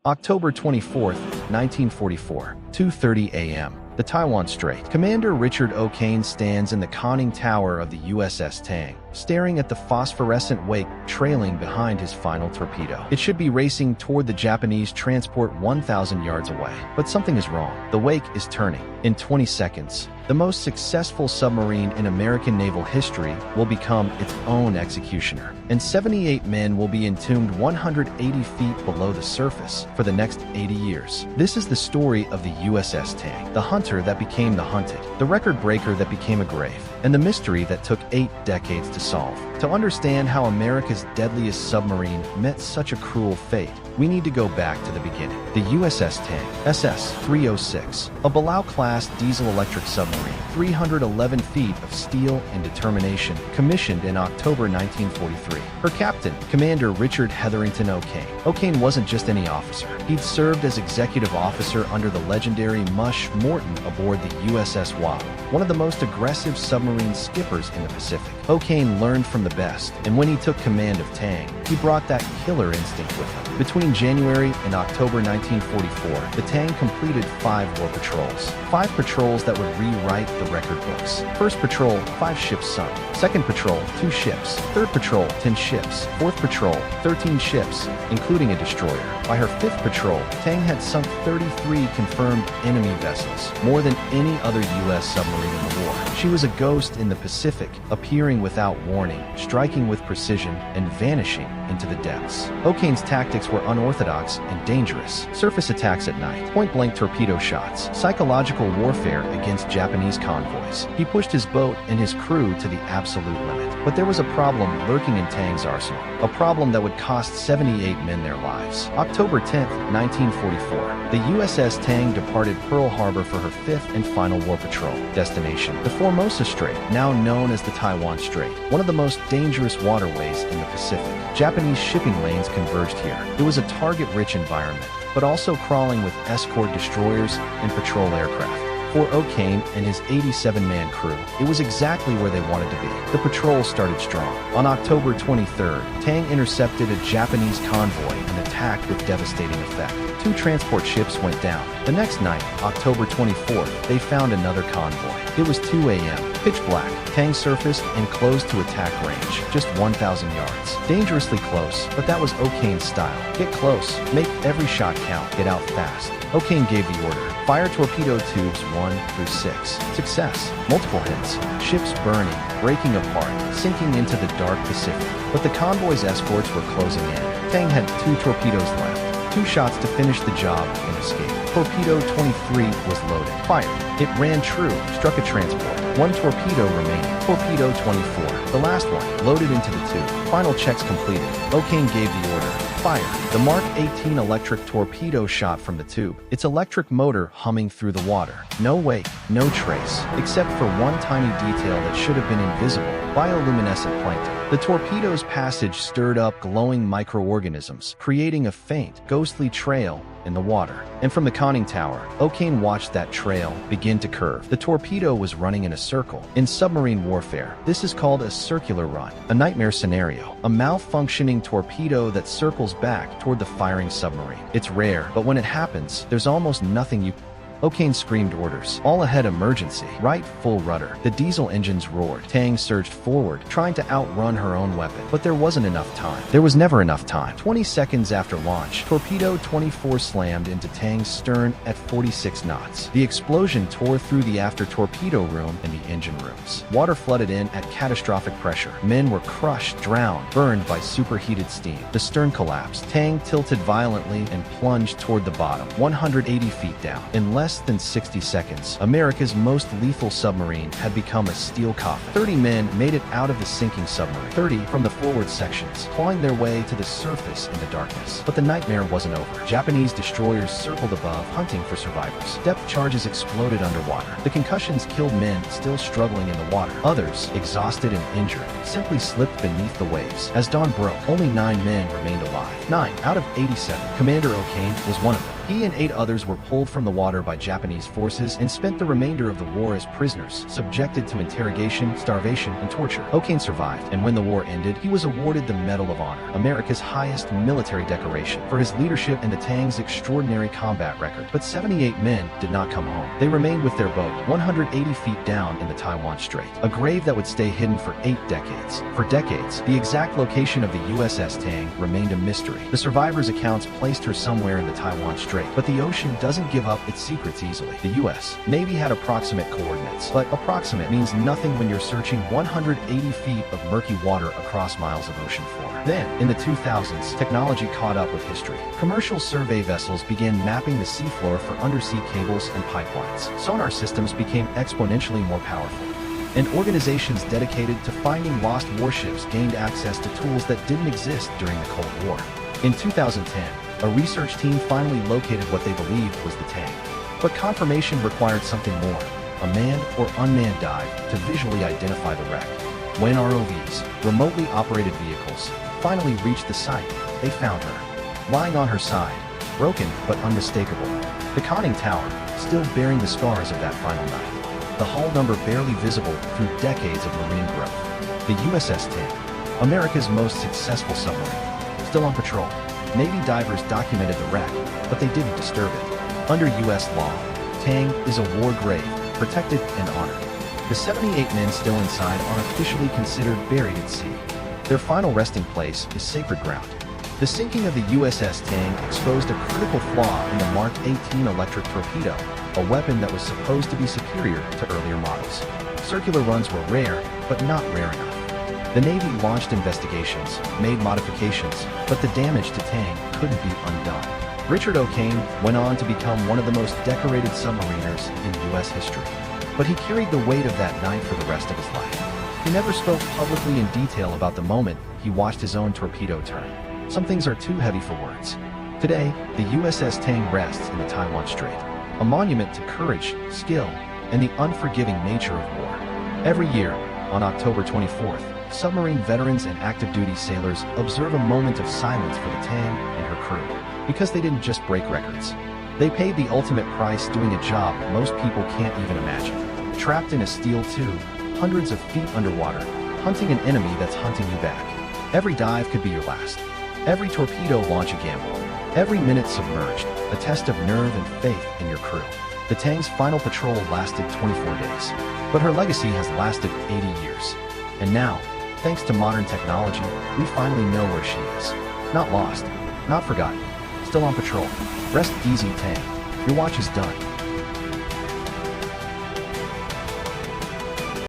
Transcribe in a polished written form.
October 24, 1944, 2:30 a.m. The Taiwan Strait. Commander Richard O'Kane stands in the conning tower of the USS Tang, staring at the phosphorescent wake trailing behind his final torpedo. It should be racing toward the Japanese transport 1,000 yards away. But something is wrong. The wake is turning. In 20 seconds, the most successful submarine in American naval history will become its own executioner, and 78 men will be entombed 180 feet below the surface for the next 80 years. This is the story of the USS Tang, the hunter that became the hunted, the record breaker that became a grave, and the mystery that took 8 decades to solve. To understand how America's deadliest submarine met such a cruel fate, we need to go back to the beginning. The USS Tang, SS-306, a Belau-class diesel-electric submarine, 311 feet of steel and determination, commissioned in October 1943. Her captain, Commander Richard Hetherington O'Kane. O'Kane wasn't just any officer. He'd served as executive officer under the legendary Mush Morton aboard the USS WWII, one of the most aggressive submarine skippers in the Pacific. O'Kane learned from the best, and when he took command of Tang, he brought that killer instinct with him. Between January and October 1944, the Tang completed 5 war patrols. 5 patrols that would rewrite the record books. First patrol, 5 ships sunk. Second patrol, 2 ships. Third patrol, 10 ships. Fourth patrol, 13 ships, including a destroyer. By her 5th patrol, Tang had sunk 33 confirmed enemy vessels, more than any other U.S. submarine in the war. She was a ghost in the Pacific, appearing without warning, striking with precision, and vanishing into the depths. O'Kane's tactics were unorthodox and dangerous. Surface attacks at night, point-blank torpedo shots, psychological warfare against Japanese convoys. He pushed his boat and his crew to the absolute limit. But there was a problem lurking in Tang's arsenal, a problem that would cost 78 men their lives. October 10, 1944, the USS Tang departed Pearl Harbor for her 5th and final war patrol destination, the Formosa Strait, now known as the Taiwan Strait, one of the most dangerous waterways in the Pacific. Japanese shipping lanes converged here. It was a target-rich environment, but also crawling with escort destroyers and patrol aircraft. For O'Kane and his 87-man crew, it was exactly where they wanted to be. The patrol started strong. On October 23rd, Tang intercepted a Japanese convoy and attacked with devastating effect. 2 transport ships went down. The next night, October 24th, they found another convoy. It was 2 a.m., pitch black. Tang surfaced and closed to attack range, just 1,000 yards. Dangerously close, but that was O'Kane's style. Get close, make every shot count, get out fast. O'Kane gave the order. Fire torpedo tubes 1 through 6. Success. Multiple hits. Ships burning, breaking apart, sinking into the dark Pacific. But the convoy's escorts were closing in. Tang had 2 torpedoes left. 2 shots to finish the job and escape. Torpedo 23 was loaded. Fired. It ran true, struck a transport. 1 torpedo remaining. Torpedo 24, the last one, loaded into the tube. Final checks completed. O'Kane gave the order. Fire. The Mark 18 electric torpedo shot from the tube, its electric motor humming through the water. No wake, no trace, except for one tiny detail that should have been invisible: bioluminescent plankton. The torpedo's passage stirred up glowing microorganisms, creating a faint, ghostly trail in the water. And from the conning tower, O'Kane watched that trail begin to curve. The torpedo was running in a circle. In submarine warfare, this is called a circular run, a nightmare scenario, a malfunctioning torpedo that circles back toward the firing submarine. It's rare, but when it happens, there's almost nothing you O'Kane screamed orders. All ahead emergency. Right full rudder. The diesel engines roared. Tang surged forward, trying to outrun her own weapon. But there wasn't enough time. There was never enough time. 20 seconds after launch, torpedo 24 slammed into Tang's stern at 46 knots. The explosion tore through the after torpedo room and the engine rooms. Water flooded in at catastrophic pressure. Men were crushed, drowned, burned by superheated steam. The stern collapsed. Tang tilted violently and plunged toward the bottom, 180 feet down. In less than 60 seconds, America's most lethal submarine had become a steel coffin. 30 men made it out of the sinking submarine, 30 from the forward sections, clawing their way to the surface in the darkness. But the nightmare wasn't over. Japanese destroyers circled above, hunting for survivors. Depth charges exploded underwater. The concussions killed men still struggling in the water. Others, exhausted and injured, simply slipped beneath the waves. As dawn broke, only 9 men remained alive. 9 out of 87. Commander O'Kane was one of them. He and 8 others were pulled from the water by Japanese forces and spent the remainder of the war as prisoners, subjected to interrogation, starvation, and torture. O'Kane survived, and when the war ended, he was awarded the Medal of Honor, America's highest military decoration, for his leadership and the Tang's extraordinary combat record. But 78 men did not come home. They remained with their boat, 180 feet down in the Taiwan Strait, a grave that would stay hidden for 8 decades. For decades, the exact location of the USS Tang remained a mystery. The survivors' accounts placed her somewhere in the Taiwan Strait, but the ocean doesn't give up its secrets easily. The U.S. Navy had approximate coordinates, but approximate means nothing when you're searching 180 feet of murky water across miles of ocean floor. Then, in the 2000s, technology caught up with history. Commercial survey vessels began mapping the seafloor for undersea cables and pipelines. Sonar systems became exponentially more powerful, and organizations dedicated to finding lost warships gained access to tools that didn't exist during the Cold War. In 2010, a research team finally located what they believed was the Tang. But confirmation required something more, a manned or unmanned dive to visually identify the wreck. When ROVs, remotely operated vehicles, finally reached the site, they found her, lying on her side, broken but unmistakable. The conning tower, still bearing the scars of that final night. The hull number barely visible through decades of marine growth. The USS Tang, America's most successful submarine, still on patrol. Navy divers documented the wreck, but they didn't disturb it. Under U.S. law, Tang is a war grave, protected and honored. The 78 men still inside are officially considered buried at sea. Their final resting place is sacred ground. The sinking of the USS Tang exposed a critical flaw in the Mark 18 electric torpedo, a weapon that was supposed to be superior to earlier models. Circular runs were rare, but not rare enough. The Navy launched investigations, made modifications, but the damage to Tang couldn't be undone. Richard O'Kane went on to become one of the most decorated submariners in U.S. history. But he carried the weight of that night for the rest of his life. He never spoke publicly in detail about the moment he watched his own torpedo turn. Some things are too heavy for words. Today, the USS Tang rests in the Taiwan Strait, a monument to courage, skill, and the unforgiving nature of war. Every year, on October 24th, submarine veterans and active duty sailors observe a moment of silence for the Tang and her crew, because they didn't just break records. They paid the ultimate price doing a job most people can't even imagine. Trapped in a steel tube, hundreds of feet underwater, hunting an enemy that's hunting you back. Every dive could be your last. Every torpedo launch a gamble. Every minute submerged, a test of nerve and faith in your crew. The Tang's final patrol lasted 24 days, but her legacy has lasted 80 years. And now, thanks to modern technology, we finally know where she is. Not lost, not forgotten, still on patrol. Rest easy, Tang. Your watch is done.